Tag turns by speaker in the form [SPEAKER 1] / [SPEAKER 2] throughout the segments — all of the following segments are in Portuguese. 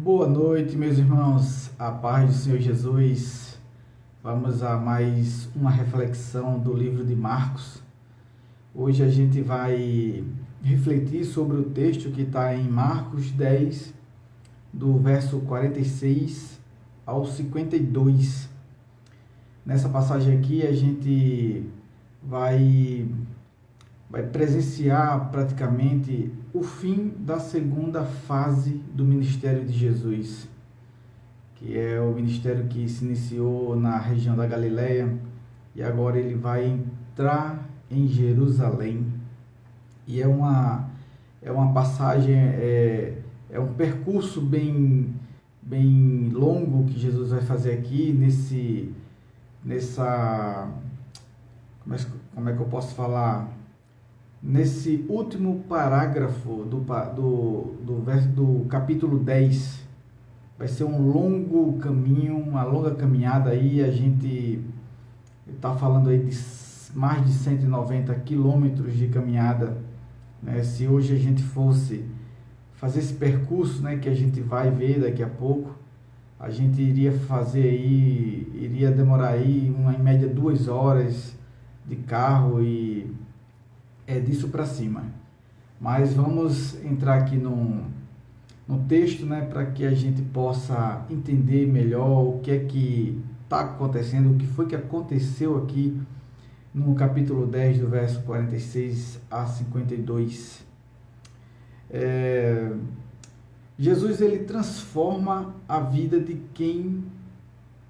[SPEAKER 1] Boa noite, meus irmãos, a paz do Senhor Jesus. Vamos a mais uma reflexão do livro de Marcos. Hoje a gente vai refletir sobre o texto que está em Marcos 10, do verso 46 ao 52. Nessa passagem aqui a gente vai presenciar praticamente o fim da segunda fase do ministério de Jesus, que é o ministério que se iniciou na região da Galileia e agora ele vai entrar em Jerusalém. E é uma passagem, é um percurso bem longo que Jesus vai fazer aqui como é que eu posso falar? Nesse último parágrafo do capítulo 10, vai ser um longo caminho, uma longa caminhada aí. A gente está falando aí de mais de 190 quilômetros de caminhada, né? Se hoje a gente fosse fazer esse percurso, né, que a gente vai ver daqui a pouco, a gente iria demorar aí em média 2 horas de carro e disso para cima. Mas vamos entrar aqui no texto, né, para que a gente possa entender melhor o que é que está acontecendo, o que foi que aconteceu aqui no capítulo 10, do verso 46 a 52. Jesus, ele transforma a vida de quem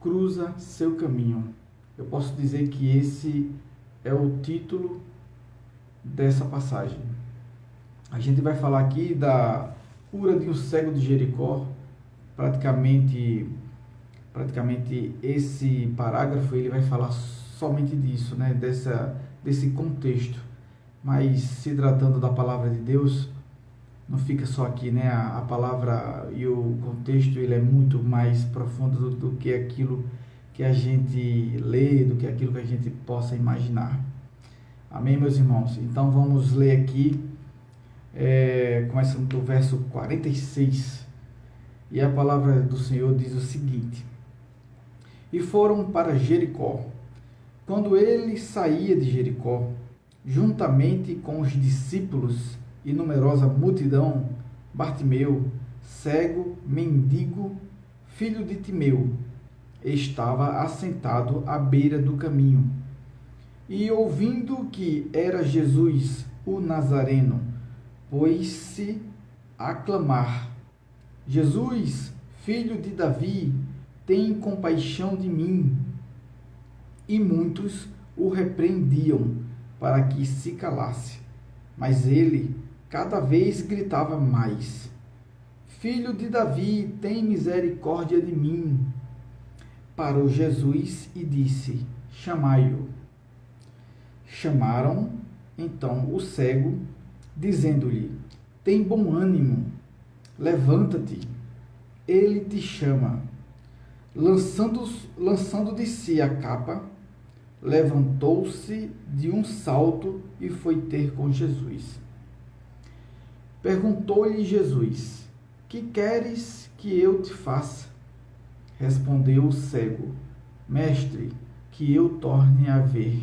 [SPEAKER 1] cruza seu caminho. Eu posso dizer que esse é o título dessa passagem. A gente vai falar aqui da cura de um cego de Jericó. Praticamente esse parágrafo ele vai falar somente disso, né? Desse contexto. Mas se tratando da palavra de Deus, não fica só aqui, né? A palavra e o contexto ele é muito mais profundo do que aquilo que a gente lê, do que aquilo que a gente possa imaginar. Amém, meus irmãos? Então vamos ler aqui, começando do verso 46. E a palavra do Senhor diz o seguinte: E foram para Jericó. Quando ele saía de Jericó, juntamente com os discípulos e numerosa multidão, Bartimeu, cego, mendigo, filho de Timeu, estava assentado à beira do caminho. E ouvindo que era Jesus o Nazareno, pôs-se a clamar: Jesus, filho de Davi, tem compaixão de mim. E muitos o repreendiam para que se calasse. Mas ele cada vez gritava mais: Filho de Davi, tem misericórdia de mim. Parou Jesus e disse: Chamai-o. Chamaram então o cego, dizendo-lhe: Tem bom ânimo, levanta-te, ele te chama. Lançando de si a capa, levantou-se de um salto e foi ter com Jesus. Perguntou-lhe Jesus: Que queres que eu te faça? Respondeu o cego: Mestre, que eu torne a ver.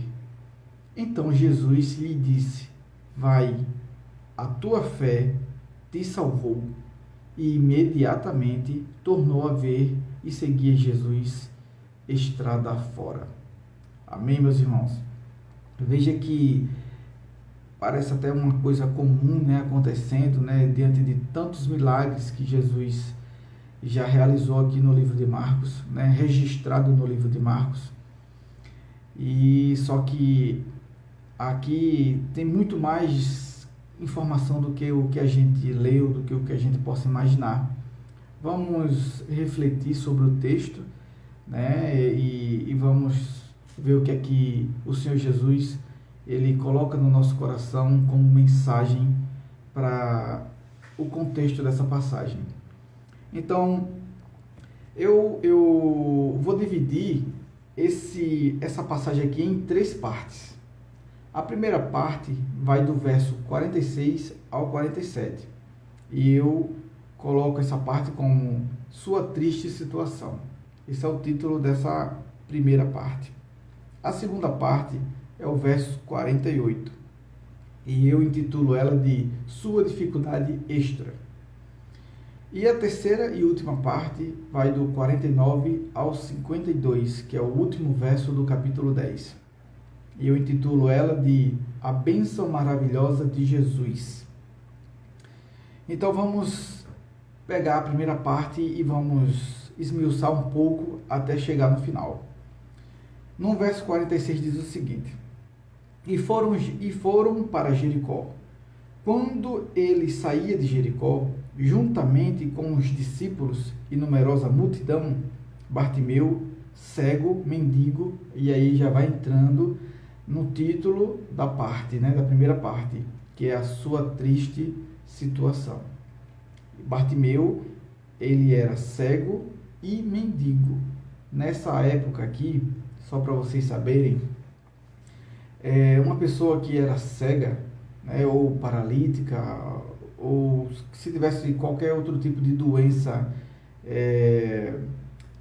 [SPEAKER 1] Então Jesus lhe disse: Vai, a tua fé te salvou. E imediatamente tornou a ver e seguia Jesus estrada fora. Amém, meus irmãos? Veja que parece até uma coisa comum, né, acontecendo, né, diante de tantos milagres que Jesus já realizou aqui no livro de Marcos, né, registrado no livro de Marcos. E só que aqui tem muito mais informação do que o que a gente leu, do que o que a gente possa imaginar. Vamos refletir sobre o texto, né, e vamos ver o que é que o Senhor Jesus ele coloca no nosso coração como mensagem para o contexto dessa passagem. Então, eu vou dividir essa passagem aqui em 3 partes. A primeira parte vai do verso 46 ao 47. E eu coloco essa parte como sua triste situação. Esse é o título dessa primeira parte. A segunda parte é o verso 48. E eu intitulo ela de Sua Dificuldade Extra. E a terceira e última parte vai do 49 ao 52, que é o último verso do capítulo 10. E eu intitulo ela de A Bênção Maravilhosa de Jesus. Então vamos pegar a primeira parte e vamos esmiuçar um pouco até chegar no final. No verso 46 diz o seguinte: E foram para Jericó. Quando ele saía de Jericó, juntamente com os discípulos e numerosa multidão, Bartimeu, cego, mendigo, e aí já vai entrando no título da parte, da primeira parte, que é a sua triste situação. Bartimeu, ele era cego e mendigo. Nessa época aqui, só para vocês saberem, uma pessoa que era cega, ou paralítica, ou se tivesse qualquer outro tipo de doença,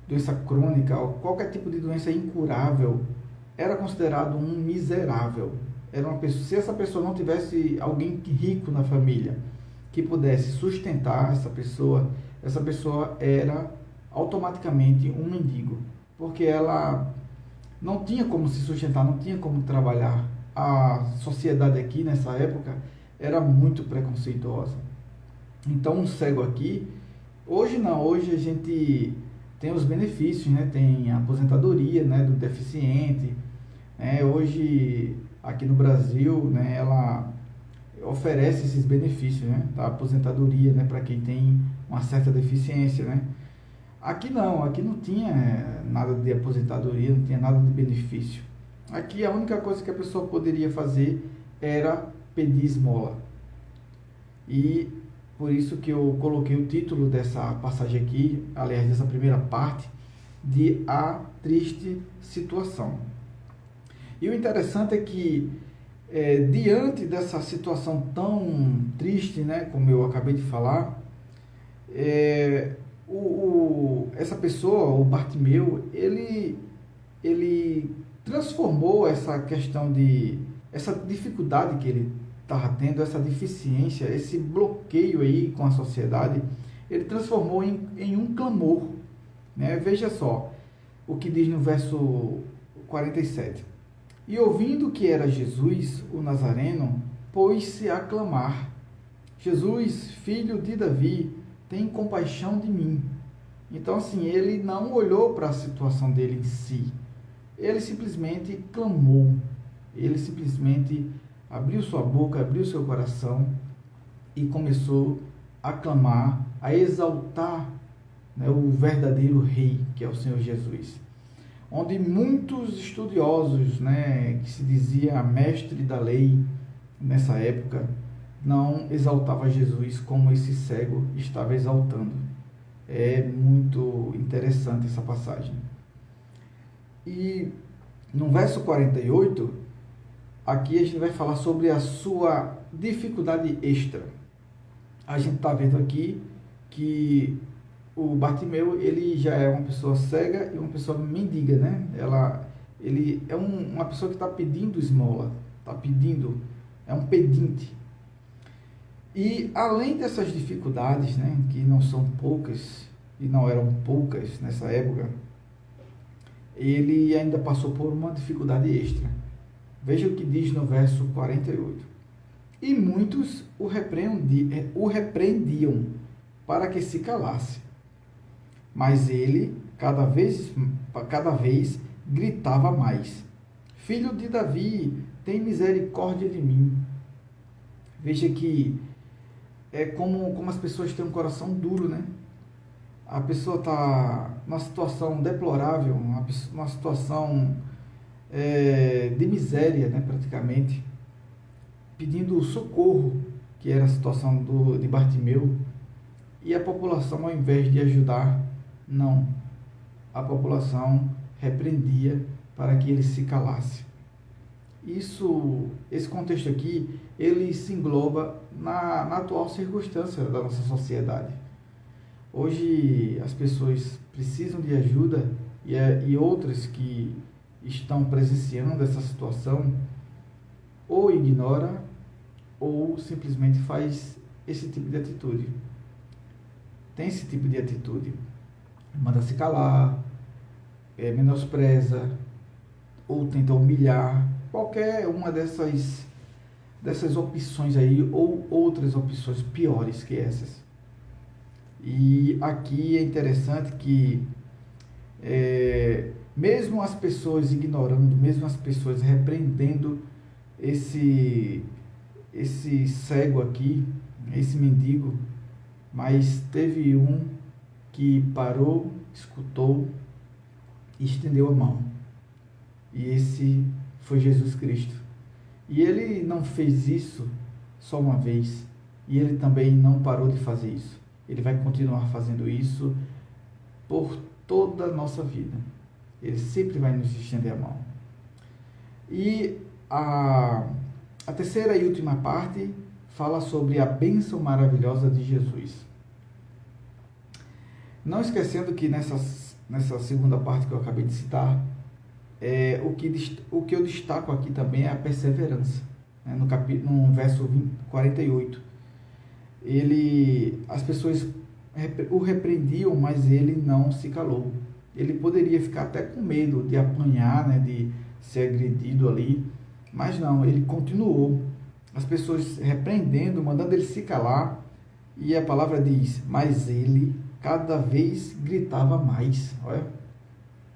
[SPEAKER 1] doença crônica, ou qualquer tipo de doença incurável, era considerado um miserável. Era uma pessoa, se essa pessoa não tivesse alguém rico na família que pudesse sustentar essa pessoa era automaticamente um mendigo, porque ela não tinha como se sustentar, não tinha como trabalhar. A sociedade aqui nessa época era muito preconceituosa. Então um cego aqui, hoje não, hoje a gente tem os benefícios, tem a aposentadoria, do deficiente, hoje aqui no Brasil, ela oferece esses benefícios, da aposentadoria, para quem tem uma certa deficiência, Aqui não tinha nada de aposentadoria, não tinha nada de benefício. Aqui a única coisa que a pessoa poderia fazer era pedir esmola. E por isso que eu coloquei o título dessa passagem aqui, aliás, dessa primeira parte, de A Triste Situação. E o interessante é que, diante dessa situação tão triste, como eu acabei de falar, essa pessoa, o Bartimeu, ele transformou essa questão essa dificuldade que ele estava tendo, essa deficiência, esse bloqueio aí com a sociedade, ele transformou em um clamor. Veja só o que diz no verso 47. E ouvindo que era Jesus, o Nazareno, pôs-se a clamar: Jesus, filho de Davi, tem compaixão de mim. Então, assim, ele não olhou para a situação dele em si. Ele simplesmente clamou. Ele simplesmente abriu sua boca, abriu seu coração e começou a clamar, a exaltar, o verdadeiro rei, que é o Senhor Jesus. Onde muitos estudiosos, que se dizia mestre da lei nessa época, não exaltava Jesus como esse cego estava exaltando. É muito interessante essa passagem. E no verso 48, aqui a gente vai falar sobre a sua dificuldade extra. A gente está vendo aqui que o Bartimeu, ele já é uma pessoa cega e uma pessoa mendiga, ele é uma pessoa que está pedindo esmola, é um pedinte. E além dessas dificuldades, que não são poucas, e não eram poucas nessa época, ele ainda passou por uma dificuldade extra. Veja o que diz no verso 48. E muitos o repreendiam para que se calasse. Mas ele, cada vez gritava mais: Filho de Davi, tem misericórdia de mim. Veja que é como as pessoas têm um coração duro, A pessoa está numa situação deplorável, uma situação de miséria, praticamente, pedindo socorro, que era a situação de Bartimeu, e a população, ao invés de ajudar, não, a população repreendia para que ele se calasse. Esse contexto aqui, ele se engloba na atual circunstância da nossa sociedade. Hoje as pessoas precisam de ajuda e outras que estão presenciando essa situação ou ignora ou simplesmente faz esse tipo de atitude. Tem esse tipo de atitude. Manda se calar, menospreza ou tenta humilhar. Qualquer uma dessas opções aí ou outras opções piores que essas. E aqui é interessante que mesmo as pessoas ignorando, mesmo as pessoas repreendendo esse cego aqui, esse mendigo, mas teve um que parou, escutou e estendeu a mão. E esse foi Jesus Cristo. E ele não fez isso só uma vez, e ele também não parou de fazer isso. Ele vai continuar fazendo isso por toda a nossa vida. Ele sempre vai nos estender a mão. E a terceira e última parte fala sobre a bênção maravilhosa de Jesus. Não esquecendo que nessa segunda parte que eu acabei de citar, o que eu destaco aqui também é a perseverança. Né? No verso 48, as pessoas o repreendiam, mas ele não se calou. Ele poderia ficar até com medo de apanhar, né, de ser agredido ali, mas não, ele continuou. As pessoas repreendendo, mandando ele se calar, e a palavra diz, mas ele cada vez gritava mais. Olha.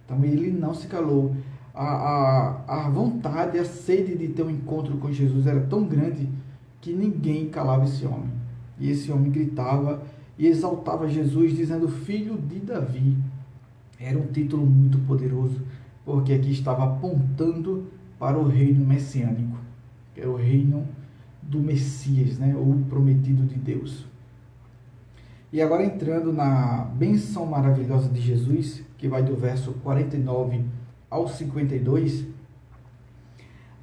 [SPEAKER 1] Então ele não se calou. A vontade, a sede de ter um encontro com Jesus era tão grande que ninguém calava esse homem. E esse homem gritava e exaltava Jesus, dizendo Filho de Davi. Era um título muito poderoso, porque aqui estava apontando para o reino messiânico, que é o reino do Messias, né? O prometido de Deus. E agora entrando na bênção maravilhosa de Jesus, que vai do verso 49 ao 52,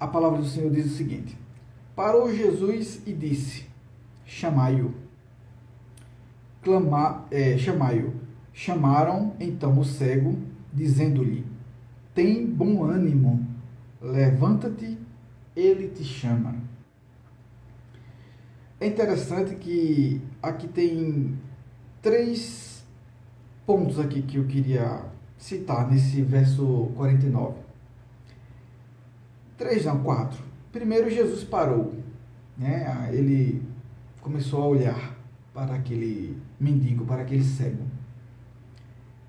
[SPEAKER 1] a palavra do Senhor diz o seguinte: Parou Jesus e disse, chamai-o. Chamai-o. Chamaram então o cego, dizendo-lhe, tem bom ânimo, levanta-te, ele te chama. É interessante que aqui tem 3 pontos aqui que eu queria citar nesse verso 49. 4. Primeiro, Jesus parou, né? Ele começou a olhar para aquele mendigo, para aquele cego.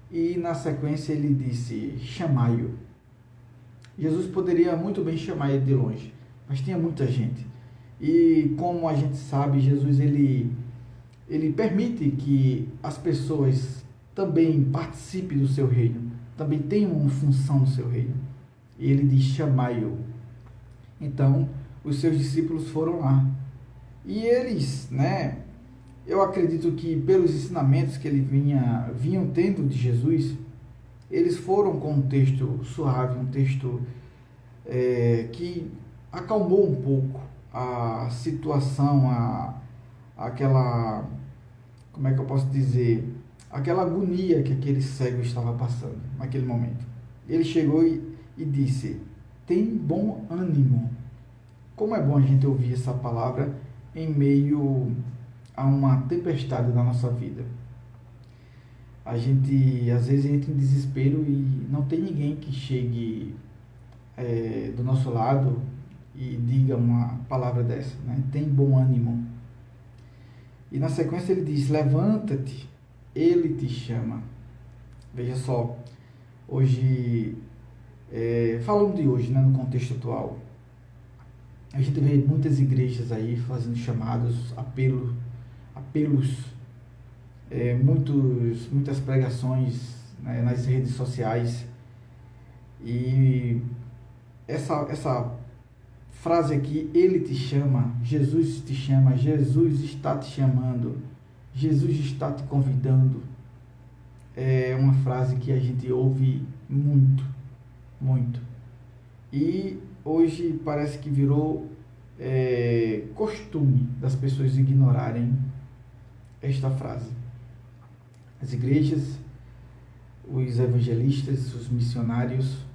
[SPEAKER 1] E na sequência ele disse, chamai-o. Jesus poderia muito bem chamar ele de longe, mas tinha muita gente. E como a gente sabe, Jesus ele permite que as pessoas também participem do seu reino, também tenham uma função no seu reino. E ele diz, chamai-o. Então, os seus discípulos foram lá. E eles, né, eu acredito que pelos ensinamentos que ele vinham tendo de Jesus, eles foram com um texto suave, um texto que acalmou um pouco a situação, aquela, como é que eu posso dizer, aquela agonia que aquele cego estava passando naquele momento. Ele chegou e disse, tem bom ânimo. Como é bom a gente ouvir essa palavra em meio a uma tempestade na nossa vida. A gente, às vezes, entra em desespero e não tem ninguém que chegue do nosso lado e diga uma palavra dessa, né? Tem bom ânimo. E na sequência ele diz, levanta-te, ele te chama. Veja só, hoje, falando de hoje, né, no contexto atual, a gente vê muitas igrejas aí fazendo chamados, apelos, muitas pregações, né, nas redes sociais, e essa frase aqui, ele te chama, Jesus te chama, Jesus está te chamando, Jesus está te convidando, é uma frase que a gente ouve muito, muito, e hoje parece que virou costume das pessoas ignorarem esta frase. as igrejas, os evangelistas, os missionários,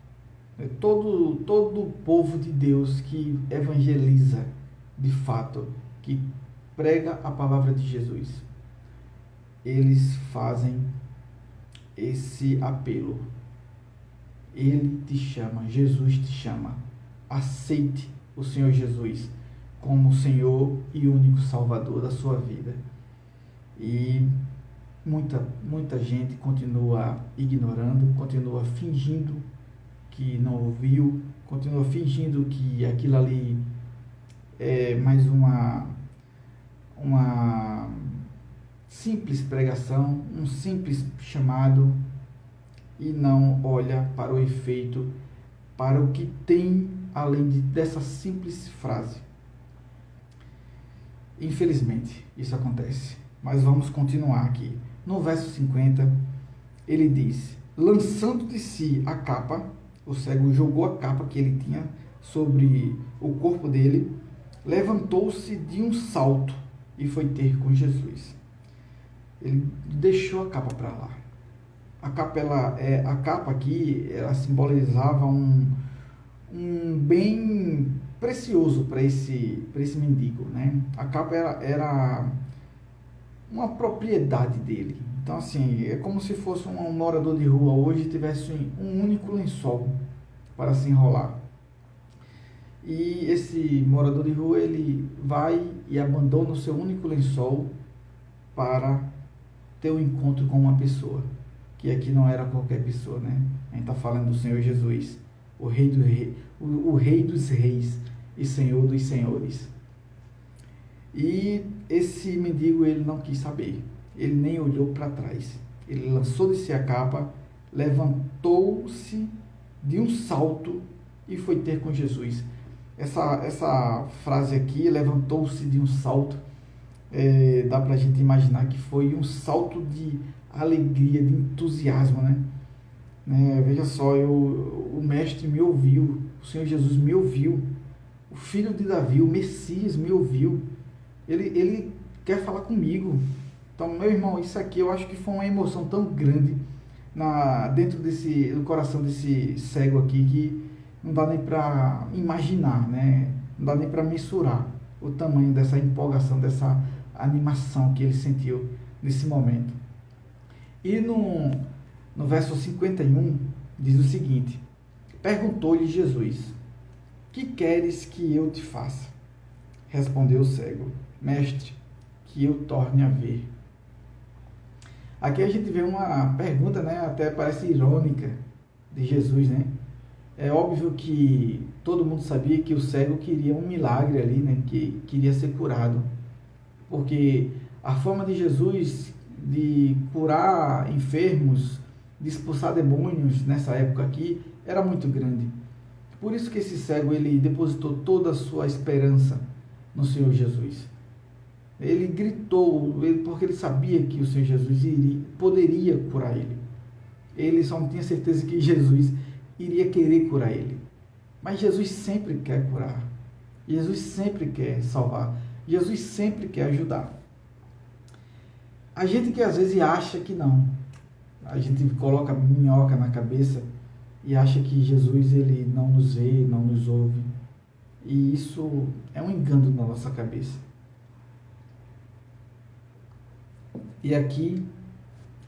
[SPEAKER 1] todo o povo de Deus que evangeliza de fato, que prega a palavra de Jesus, eles fazem esse apelo. Ele te chama, Jesus te chama. Aceite o Senhor Jesus como o Senhor e único Salvador da sua vida. E muita gente continua ignorando, continua fingindo que não ouviu, continua fingindo que aquilo ali é mais uma simples pregação, um simples chamado, e não olha para o efeito, para o que tem além dessa simples frase. Infelizmente, isso acontece. Mas vamos continuar aqui. No verso 50, ele diz: lançando de si a capa, o cego jogou a capa que ele tinha sobre o corpo dele, levantou-se de um salto e foi ter com Jesus. Ele deixou a capa para lá. A capa aqui, ela simbolizava um bem precioso para esse mendigo, né? A capa era uma propriedade dele. Então, assim, é como se fosse um morador de rua hoje tivesse um único lençol para se enrolar. E esse morador de rua, ele vai e abandona o seu único lençol para ter um encontro com uma pessoa, que aqui não era qualquer pessoa, né? A gente está falando do Senhor Jesus, o Rei dos Reis e Senhor dos Senhores. E esse mendigo, ele não quis saber, ele nem olhou para trás. Ele lançou de si a capa, levantou-se de um salto e foi ter com Jesus. Essa frase aqui, levantou-se de um salto, dá para a gente imaginar que foi um salto de alegria, de entusiasmo, né? Veja só, o Mestre me ouviu, o Senhor Jesus me ouviu, o Filho de Davi, o Messias me ouviu, ele quer falar comigo. Então, meu irmão, isso aqui eu acho que foi uma emoção tão grande dentro do coração desse cego aqui, que não dá nem para imaginar, né? Não dá nem para mensurar o tamanho dessa empolgação, dessa animação que ele sentiu nesse momento. E no verso 51 diz o seguinte: perguntou-lhe Jesus: que queres que eu te faça? Respondeu o cego: mestre, que eu torne a ver. Aqui a gente vê uma pergunta, né, até parece irônica, de Jesus, né? É óbvio que todo mundo sabia que o cego queria um milagre ali, né, que queria ser curado, porque a forma de Jesus de curar enfermos, de expulsar demônios nessa época aqui, era muito grande. Por isso que esse cego, ele depositou toda a sua esperança no Senhor Jesus. Ele gritou, porque ele sabia que o Senhor Jesus poderia curar ele. Ele só não tinha certeza que Jesus iria querer curar ele. Mas Jesus sempre quer curar. Jesus sempre quer salvar. Jesus sempre quer ajudar. A gente que às vezes acha que não. A gente coloca minhoca na cabeça e acha que Jesus, ele não nos vê, não nos ouve. E isso é um engano na nossa cabeça. E aqui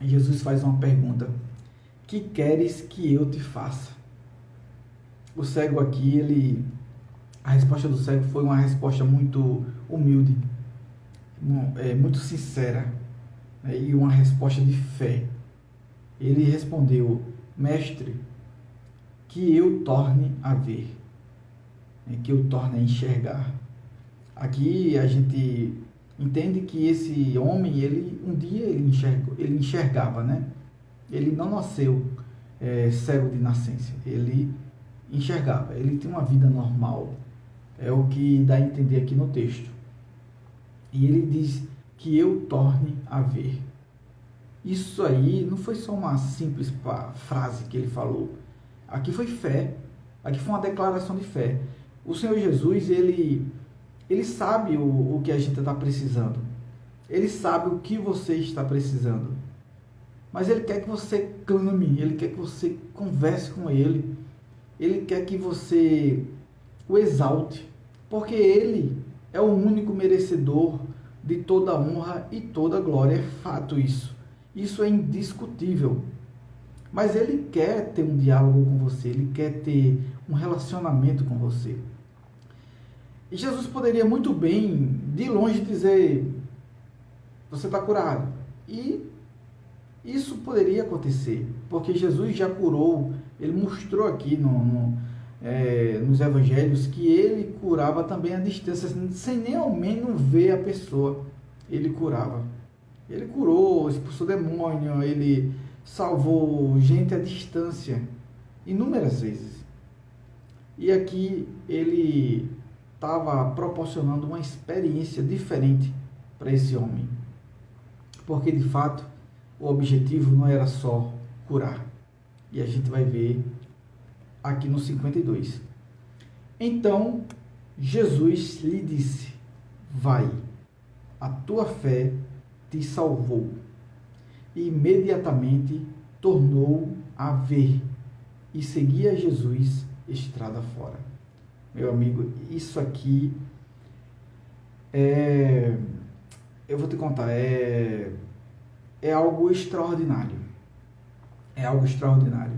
[SPEAKER 1] Jesus faz uma pergunta: que queres que eu te faça? O cego aqui, a resposta do cego foi uma resposta muito humilde, muito sincera, né, e uma resposta de fé. Ele respondeu: mestre, que eu torne a ver, né, que eu torne a enxergar. Aqui a gente entende que esse homem, um dia ele enxergava, né? Ele não nasceu cego de nascença, ele enxergava, ele tinha uma vida normal, é o que dá a entender aqui no texto. E ele diz que eu torne a ver. Isso aí não foi só uma simples frase que ele falou, aqui foi fé, aqui foi uma declaração de fé. O Senhor Jesus, ele sabe o que a gente está precisando. Ele sabe o que você está precisando. mas Ele quer que você clame, Ele quer que você converse com Ele, Ele quer que você o exalte, porque Ele é o único merecedor de toda honra e toda glória. É fato isso. Isso é indiscutível. Mas Ele quer ter um diálogo com você, Ele quer ter um relacionamento com você. E Jesus poderia muito bem, de longe, dizer: você está curado. E isso poderia acontecer, porque Jesus já curou, Ele mostrou aqui nos evangelhos que Ele curava também à distância, sem nem ao menos ver a pessoa. Ele curava. Ele curou, expulsou demônio, Ele salvou gente à distância, inúmeras vezes. E aqui Ele estava proporcionando uma experiência diferente para esse homem, porque de fato o objetivo não era só curar, e a gente vai ver aqui no 52. Então Jesus lhe disse: vai, a tua fé te salvou. E imediatamente tornou a ver e seguia Jesus estrada fora. Meu amigo, isso aqui eu vou te contar, é algo extraordinário. É algo extraordinário.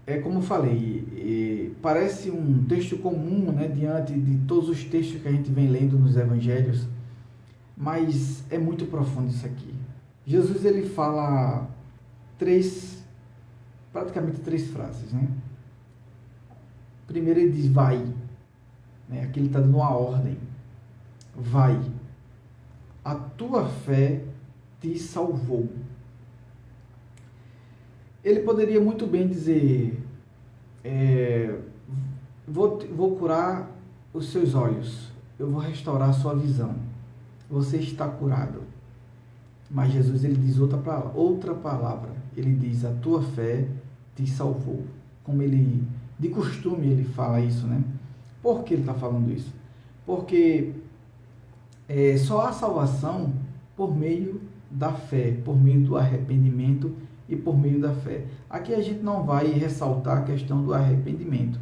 [SPEAKER 1] É como eu falei, parece um texto comum, né, diante de todos os textos que a gente vem lendo nos evangelhos, mas é muito profundo isso aqui. Jesus, ele fala praticamente três frases, né? Primeiro ele diz: vai, né? Aqui ele está dando uma ordem: vai, a tua fé te salvou. Ele poderia muito bem dizer: vou curar os seus olhos, eu vou restaurar a sua visão, você está curado. Mas Jesus, ele diz outra palavra, ele diz: a tua fé te salvou. Como ele, de costume, ele fala isso, né? Por que ele está falando isso? Porque só há salvação por meio da fé, por meio do arrependimento e por meio da fé. Aqui a gente não vai ressaltar a questão do arrependimento.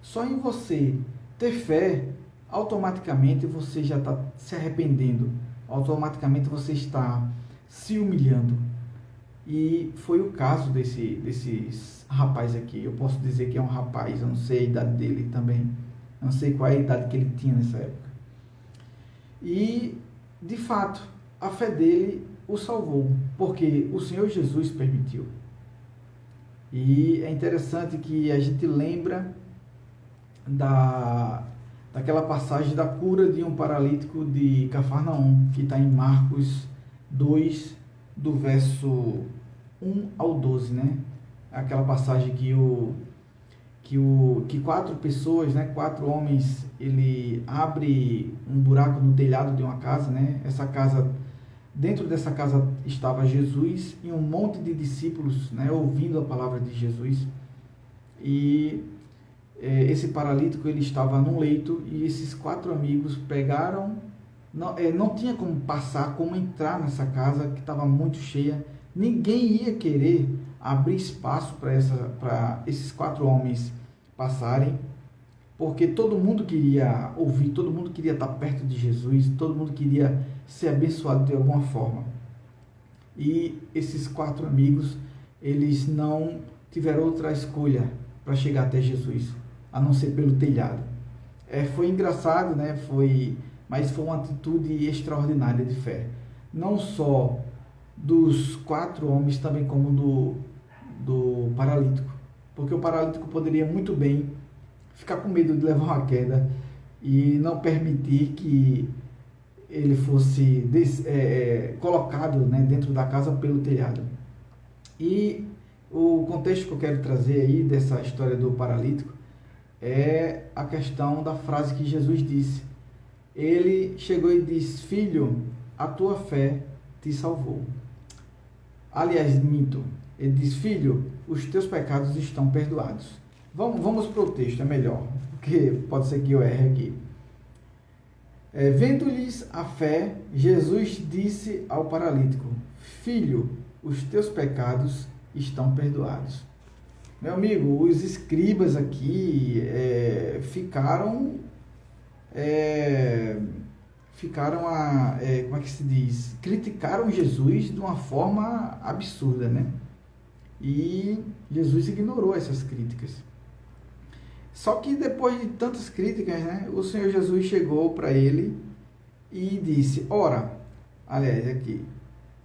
[SPEAKER 1] Só em você ter fé, automaticamente você já está se arrependendo, automaticamente você está se humilhando. E foi o caso desse rapaz aqui. Eu posso dizer que é um rapaz, eu não sei a idade dele também, eu não sei qual é a idade que ele tinha nessa época. E, de fato, a fé dele o salvou, porque o Senhor Jesus permitiu. E é interessante que a gente lembra daquela passagem da cura de um paralítico de Cafarnaum, que está em Marcos 2, do verso 1 ao 12, né? Aquela passagem que quatro pessoas, né, quatro homens, ele abre um buraco no telhado de uma casa, né? Essa casa, dentro dessa casa estava Jesus e um monte de discípulos, né, ouvindo a palavra de Jesus. E esse paralítico, ele estava num leito e esses quatro amigos pegaram, não tinha como passar, como entrar nessa casa que estava muito cheia. Ninguém ia querer abrir espaço para esses quatro homens passarem, porque todo mundo queria ouvir, todo mundo queria estar perto de Jesus, todo mundo queria ser abençoado de alguma forma. E esses quatro amigos, eles não tiveram outra escolha para chegar até Jesus, a não ser pelo telhado. Foi engraçado, né? Mas foi uma atitude extraordinária de fé. Não só dos quatro homens, também como do paralítico. Porque o paralítico poderia muito bem ficar com medo de levar uma queda e não permitir que ele fosse colocado, né, dentro da casa pelo telhado. E o contexto que eu quero trazer aí dessa história do paralítico é a questão da frase que Jesus disse. Ele chegou e disse: filho, a tua fé te salvou. Aliás, minto. Ele diz: filho, os teus pecados estão perdoados. Vamos para o texto, é melhor, porque pode ser que eu erre aqui. Vendo-lhes a fé, Jesus disse ao paralítico: filho, os teus pecados estão perdoados. Meu amigo, os escribas aqui ficaram como é que se diz? Criticaram Jesus de uma forma absurda, né? E Jesus ignorou essas críticas. Só que depois de tantas críticas, né, o Senhor Jesus chegou para ele e disse, ora, aliás, aqui,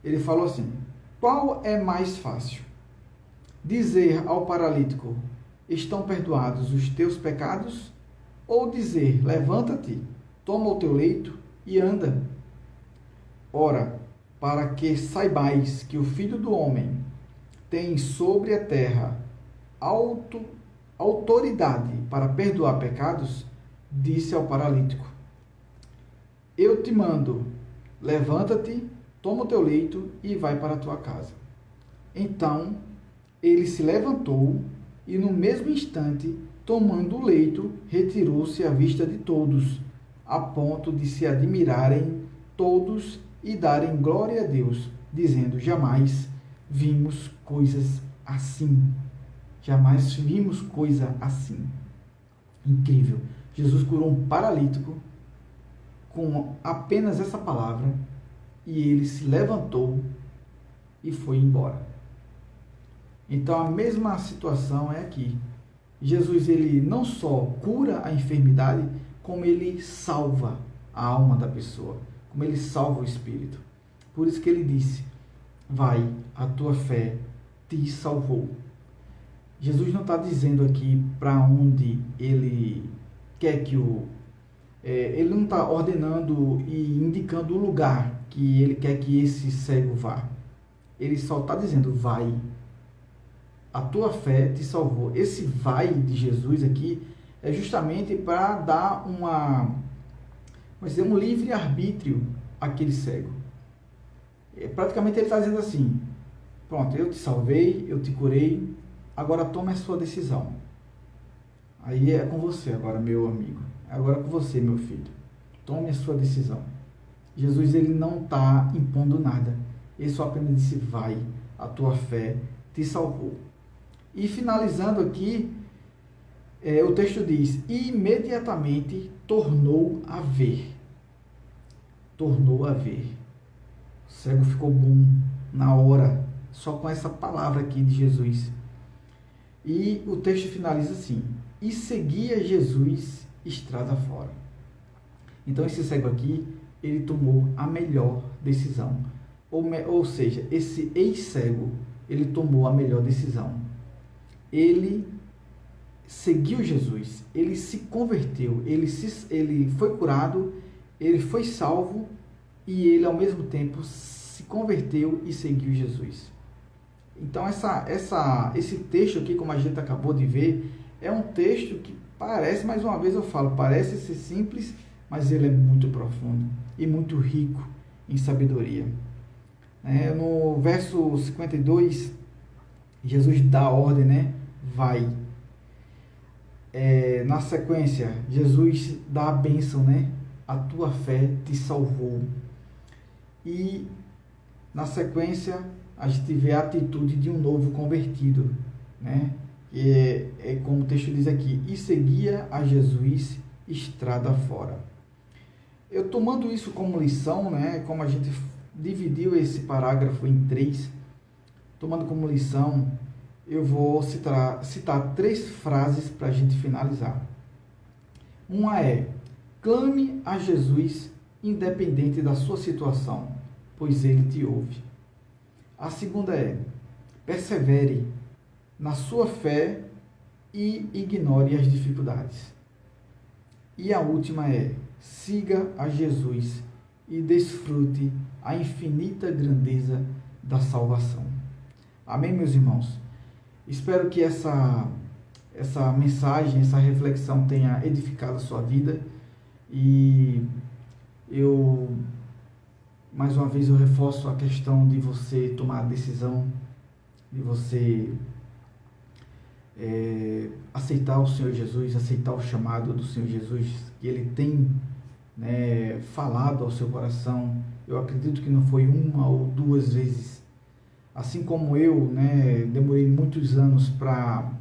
[SPEAKER 1] ele falou assim, qual é mais fácil? Dizer ao paralítico, estão perdoados os teus pecados? Ou dizer, levanta-te, toma o teu leito e anda? Ora, para que saibais que o Filho do Homem tem sobre a terra autoridade para perdoar pecados, disse ao paralítico, eu te mando, levanta-te, toma o teu leito e vai para a tua casa. Então, ele se levantou e no mesmo instante, tomando o leito, retirou-se à vista de todos, a ponto de se admirarem todos e darem glória a Deus, dizendo, jamais vimos coisas assim. Jamais vimos coisa assim. Incrível. Jesus curou um paralítico com apenas essa palavra e ele se levantou e foi embora. Então a mesma situação é aqui. Jesus ele não só cura a enfermidade, como ele salva a alma da pessoa, como ele salva o espírito. Por isso que ele disse, vai, a tua fé te salvou. Jesus não está dizendo aqui para onde ele quer que ele não está ordenando e indicando o lugar que ele quer que esse cego vá. Ele só está dizendo, vai. A tua fé te salvou. Esse vai de Jesus aqui é justamente para dar um livre-arbítrio àquele cego. Praticamente ele está dizendo assim, pronto, eu te salvei, eu te curei, agora tome a sua decisão. Aí é com você agora, meu amigo. Agora é com você, meu filho. Tome a sua decisão. Jesus ele não está impondo nada. Ele só apenas disse, vai, a tua fé te salvou. E finalizando aqui, o texto diz, imediatamente tornou a ver. Tornou a ver. O cego ficou bom na hora, só com essa palavra aqui de Jesus. E o texto finaliza assim, e seguia Jesus estrada fora. Então esse cego aqui, ele tomou a melhor decisão. Ou seja, esse ex-cego, ele tomou a melhor decisão. Ele seguiu Jesus, ele se converteu, ele foi curado, ele foi salvo e ele ao mesmo tempo se converteu e seguiu Jesus. Então esse texto aqui, como a gente acabou de ver, é um texto que parece, mais uma vez eu falo, parece ser simples, mas ele é muito profundo e muito rico em sabedoria. No verso 52, Jesus dá a ordem, né? Vai. Na sequência, Jesus dá a bênção, né? A tua fé te salvou. E na sequência, a gente vê a atitude de um novo convertido, né? Que é como o texto diz aqui, e seguia a Jesus estrada fora. Eu tomando isso como lição, né? Como a gente dividiu esse parágrafo em 3, tomando como lição, eu vou citar 3 frases para a gente finalizar. Uma é, clame a Jesus independente da sua situação, pois ele te ouve. A segunda é, persevere na sua fé e ignore as dificuldades. E a última é, siga a Jesus e desfrute a infinita grandeza da salvação. Amém, meus irmãos? Espero que essa mensagem, essa reflexão tenha edificado a sua vida e mais uma vez eu reforço a questão de você tomar a decisão, de você aceitar o Senhor Jesus, aceitar o chamado do Senhor Jesus, que Ele tem falado ao seu coração. Eu acredito que não foi uma ou duas vezes. assim como eu, né, demorei muitos anos para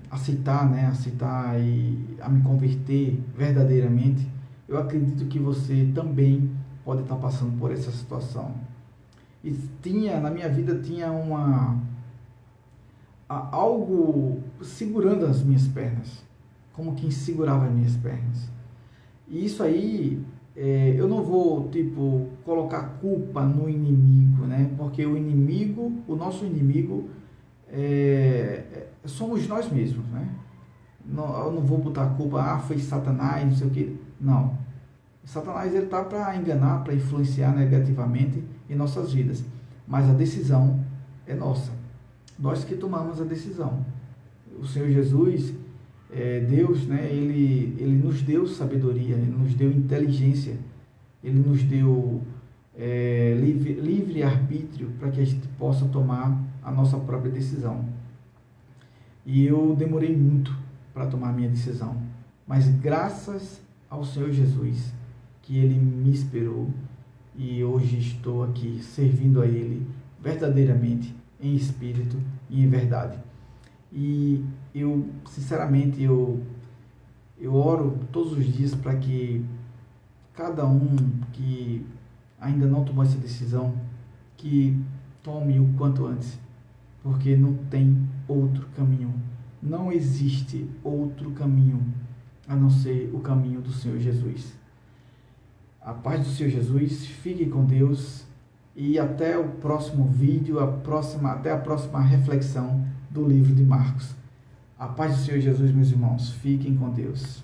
[SPEAKER 1] aceitar e a me converter verdadeiramente, eu acredito que você também pode estar passando por essa situação. E na minha vida tinha algo segurando as minhas pernas, como quem segurava as minhas pernas. E isso aí, eu não vou, colocar culpa no inimigo, né? Porque o nosso inimigo, somos nós mesmos, né? Eu não vou botar a culpa, foi Satanás, não sei o que. Não. Satanás, ele está para enganar, para influenciar negativamente em nossas vidas. Mas a decisão é nossa. Nós que tomamos a decisão. O Senhor Jesus, Deus, né, ele nos deu sabedoria, Ele nos deu inteligência, Ele nos deu livre arbítrio para que a gente possa tomar a nossa própria decisão. E eu demorei muito para tomar a minha decisão, mas graças ao Senhor Jesus, que Ele me esperou, e hoje estou aqui servindo a Ele verdadeiramente, em espírito e em verdade. E eu, sinceramente, eu oro todos os dias para que cada um que ainda não tomou essa decisão, que tome o quanto antes, porque não tem outro caminho. Não existe outro caminho a não ser o caminho do Senhor Jesus. A paz do Senhor Jesus, fique com Deus e até o próximo vídeo, até a próxima reflexão do livro de Marcos. A paz do Senhor Jesus, meus irmãos, fiquem com Deus.